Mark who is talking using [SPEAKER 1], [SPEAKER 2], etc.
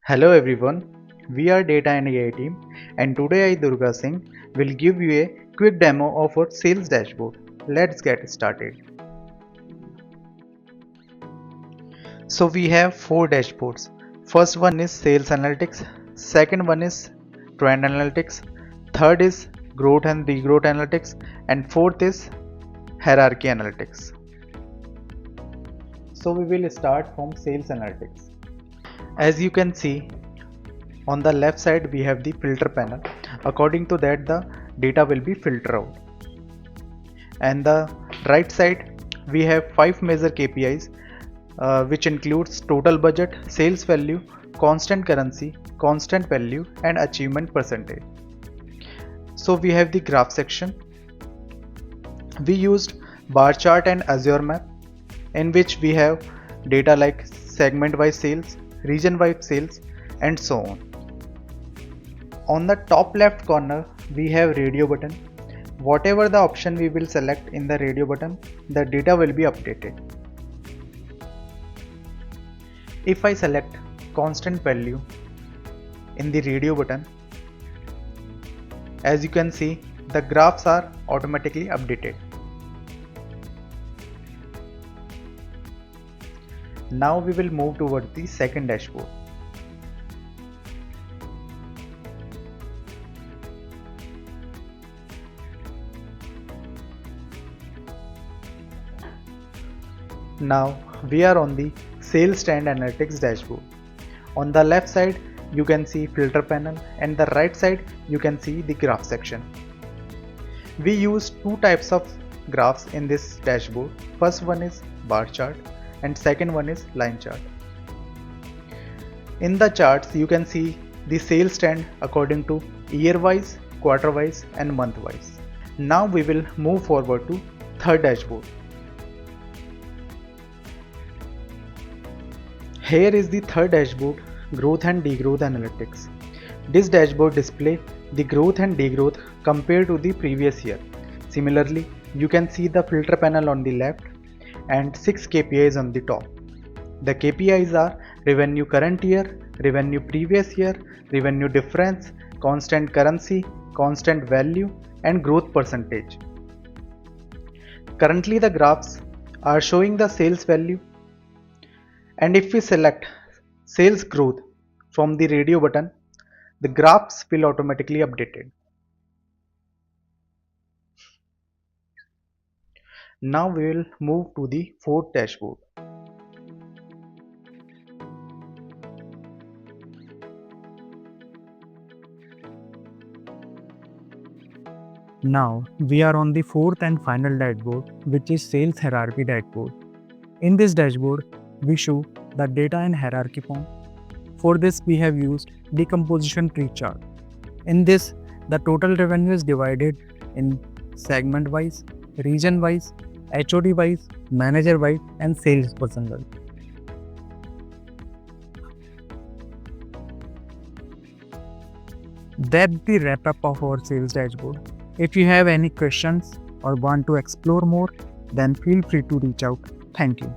[SPEAKER 1] Hello everyone, we are Data and AI team and today I Durga Singh will give you a quick demo of our sales dashboard. Let's get started. So we have four dashboards. First one is sales analytics, second one is trend analytics, third is growth and degrowth analytics, and fourth is hierarchy analytics. So we will start from sales analytics. As you can see, on the left side we have the filter panel. According to that the data will be filtered out. And the right side we have 5 major KPIs which includes total budget, sales value, constant currency, constant value and achievement percentage. So we have the graph section. We used bar chart and Azure map in which we have data like segment wise sales, region wise sales and so on. On the top left corner we have radio button. Whatever the option we will select in the radio button, the data will be updated. If I select constant value in the radio button, as you can see the graphs are automatically updated. Now we will move toward the second dashboard. Now we are on the sales trend analytics dashboard. On the left side you can see filter panel and the right side you can see the graph section. We use two types of graphs in this dashboard. First one is bar chart and second one is line chart. In the charts you can see the sales trend according to year wise, quarter wise and month wise. Now we will move forward to third dashboard. Here is the third dashboard, growth and degrowth analytics. This dashboard displays the growth and degrowth compared to the previous year. Similarly, you can see the filter panel on the left and 6 KPIs on the top. The KPIs are revenue current year, revenue previous year, revenue difference, constant currency, constant value and growth percentage. Currently the graphs are showing the sales value. And if we select sales growth from the radio button, the graphs will automatically updated. Now we will move to the fourth dashboard.
[SPEAKER 2] Now we are on the fourth and final dashboard, which is sales hierarchy dashboard. In this dashboard, we show the data in hierarchy form. For this we have used decomposition tree chart. In this, the total revenue is divided in segment wise, region wise, HOD wise, manager wise and sales personnel. That's the wrap up of our sales dashboard. If you have any questions or want to explore more, then feel free to reach out. Thank you.